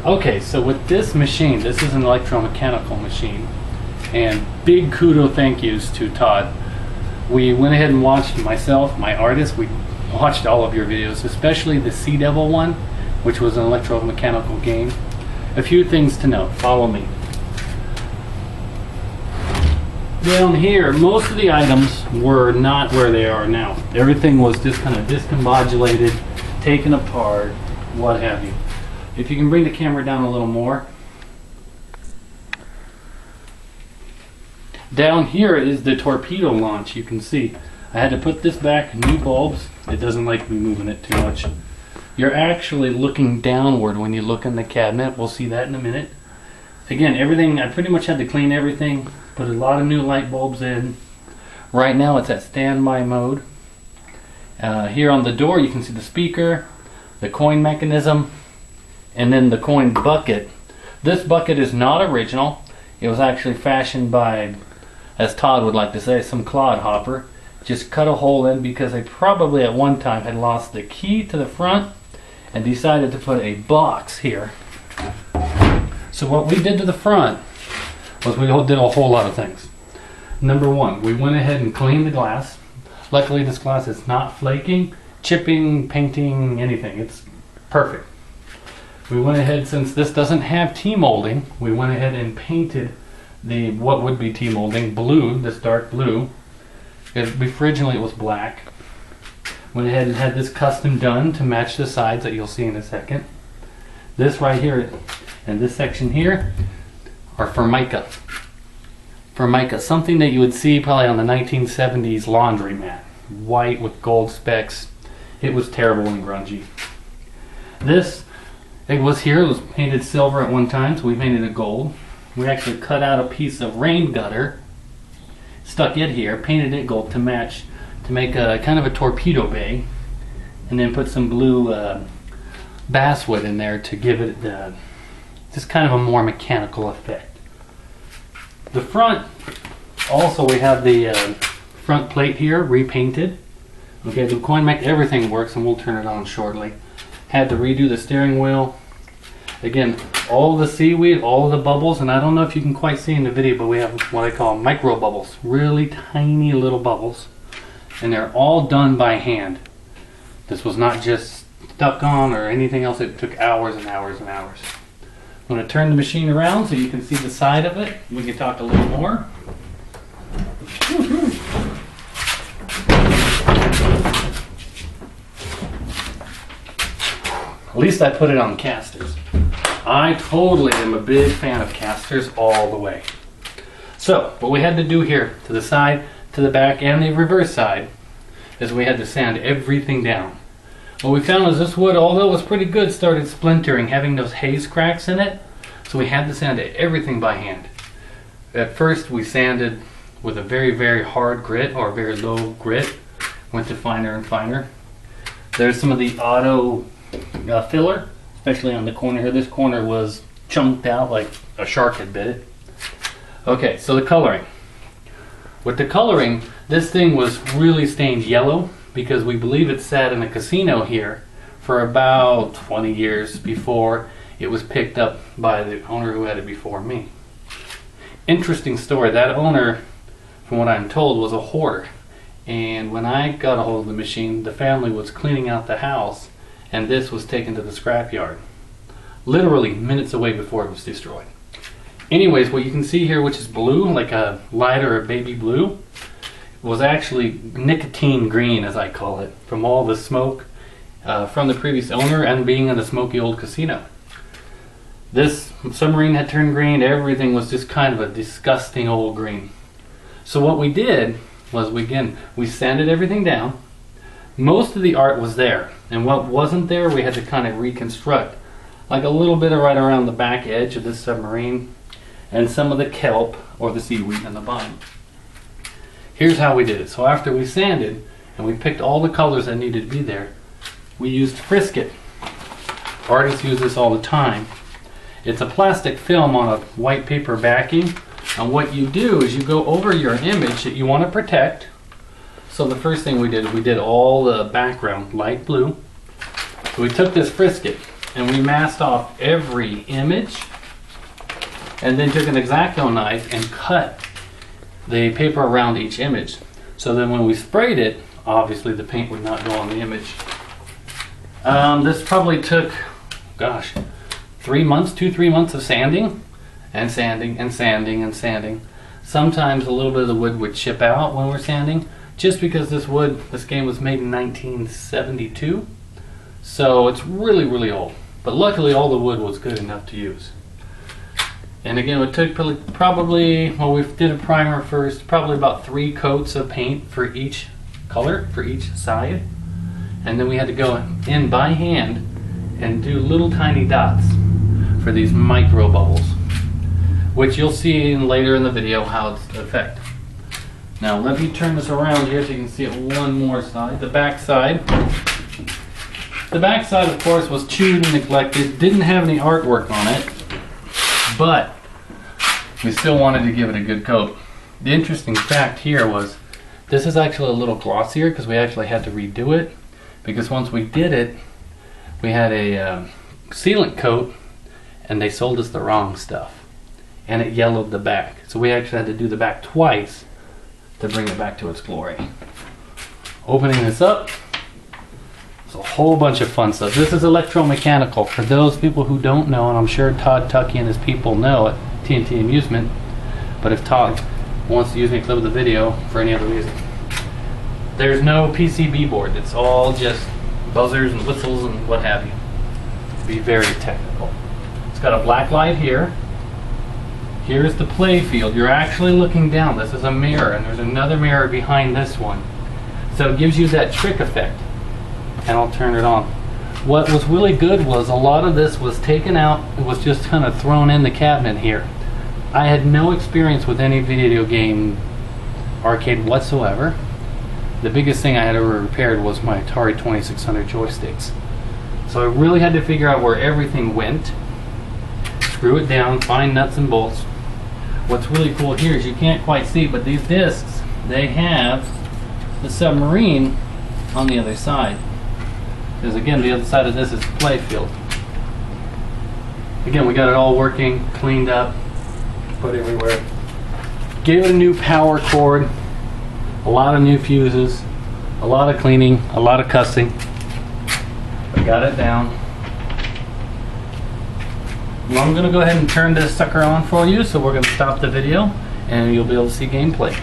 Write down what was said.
Okay, so with this machine, this is an electromechanical machine, and big kudo thank yous to Todd. We went ahead and watched, myself, my artist, we watched all of your videos, especially the Sea Devil one, which was an electromechanical game. A few things to note, follow me. Down here, most of the items were not where they are now. Everything was just kind of discombobulated, taken apart, what have you. If you can bring the camera down a little more. Down here is the torpedo launch. You can see I had to put this back, new bulbs. It doesn't like me moving it too much. You're actually looking downward when you look in the cabinet. We'll see that in a minute. Again, everything, I pretty much had to clean everything, put a lot of new light bulbs in. Right now it's at standby mode. Here on the door you can see the speaker, the coin mechanism, and then the coin bucket. This bucket is not original. It was actually fashioned by, as Todd would like to say, some clodhopper. Just cut a hole in because they probably at one time had lost the key to the front and decided to put a box here. So what we did to the front was we did a whole lot of things. Number one, we went ahead and cleaned the glass. Luckily this glass is not flaking, chipping, painting, anything. It's perfect. We went ahead, since this doesn't have T-molding, we went ahead and painted the what would be T-molding blue, this dark blue. Originally it was black. Went ahead and had this custom done to match the sides that you'll see in a second. This right here and this section here are Formica. Formica, something that you would see probably on the 1970s laundromat. White with gold specks. It was terrible and grungy. It was painted silver at one time, so we painted it gold. We actually cut out a piece of rain gutter, stuck it here, painted it gold to match, to make a kind of a torpedo bay, and then put some blue basswood in there to give it just kind of a more mechanical effect. The front, also we have the front plate here repainted. Okay, the coin mech, everything works, and we'll turn it on shortly. Had to redo the steering wheel. Again, all the seaweed, all the bubbles, and I don't know if you can quite see in the video, but we have what I call micro bubbles, really tiny little bubbles, and they're all done by hand. This was not just stuck on or anything else. It took hours and hours and hours. I'm going to turn the machine around so you can see the side of it. We can talk a little more. At least I put it on casters. I totally am a big fan of casters all the way. So what we had to do here to the side, to the back, and the reverse side is we had to sand everything down. What we found is this wood, although it was pretty good, started splintering, having those haze cracks in it. So we had to sand everything by hand. At first we sanded with a very, very hard grit or very low grit. Went to finer and finer. There's some of the auto filler, especially on the corner here. This corner was chunked out like a shark had bit it. Okay, so the coloring. With the coloring, this thing was really stained yellow because we believe it sat in a casino here for about 20 years before it was picked up by the owner who had it before me. Interesting story, that owner, from what I'm told, was a hoarder. And when I got a hold of the machine, the family was cleaning out the house and this was taken to the scrapyard. Literally minutes away before it was destroyed. Anyways, what you can see here, which is blue, like a light or a baby blue, was actually nicotine green, as I call it, from all the smoke from the previous owner and being in the smoky old casino. This submarine had turned green. Everything was just kind of a disgusting old green. So what we did was we sanded everything down. Most of the art was there, and what wasn't there we had to kind of reconstruct, like a little bit of right around the back edge of this submarine and some of the kelp or the seaweed on the bottom. Here's how we did it. So after we sanded and we picked all the colors that needed to be there, we used Frisket. Artists use this all the time. It's a plastic film on a white paper backing, and what you do is you go over your image that you want to protect. So the first thing we did all the background light blue. So we took this Frisket and we masked off every image, and then took an X-Acto knife and cut the paper around each image. So then when we sprayed it, obviously the paint would not go on the image. This probably took, gosh, 3 months, 2-3 months of sanding and sanding and sanding and sanding. Sometimes a little bit of the wood would chip out when we're sanding, just because this game was made in 1972. So it's really, really old. But luckily all the wood was good enough to use. And again, it took probably, well, we did a primer first, probably about 3 coats of paint for each color, for each side. And then we had to go in by hand and do little tiny dots for these micro bubbles, which you'll see later in the video how it's affect. Now let me turn this around here so you can see it one more side, the back side. The back side, of course, was chewed and neglected, didn't have any artwork on it, but we still wanted to give it a good coat. The interesting fact here was this is actually a little glossier because we actually had to redo it, because once we did it, we had a sealant coat and they sold us the wrong stuff and it yellowed the back. So we actually had to do the back twice to bring it back to its glory. Opening this up, there's a whole bunch of fun stuff. This is Electro-Mechanical. For those people who don't know, and I'm sure Todd Tuckey and his people know at TNT Amusement, but if Todd wants to use me to clip the video for any other reason, there's no PCB board. It's all just buzzers and whistles and what have you. Be very technical. It's got a black light here. Here's the play field. You're actually looking down. This is a mirror, and there's another mirror behind this one. So it gives you that trick effect. And I'll turn it on. What was really good was a lot of this was taken out. It was just kind of thrown in the cabinet here. I had no experience with any video game arcade whatsoever. The biggest thing I had ever repaired was my Atari 2600 joysticks. So I really had to figure out where everything went, screw it down, find nuts and bolts. What's really cool here is you can't quite see, but these discs, they have the submarine on the other side. Because again, the other side of this is the play field. Again, we got it all working, cleaned up, put everywhere. Gave it a new power cord, a lot of new fuses, a lot of cleaning, a lot of cussing. We got it down. Well, I'm going to go ahead and turn this sucker on for you, so we're going to stop the video and you'll be able to see gameplay.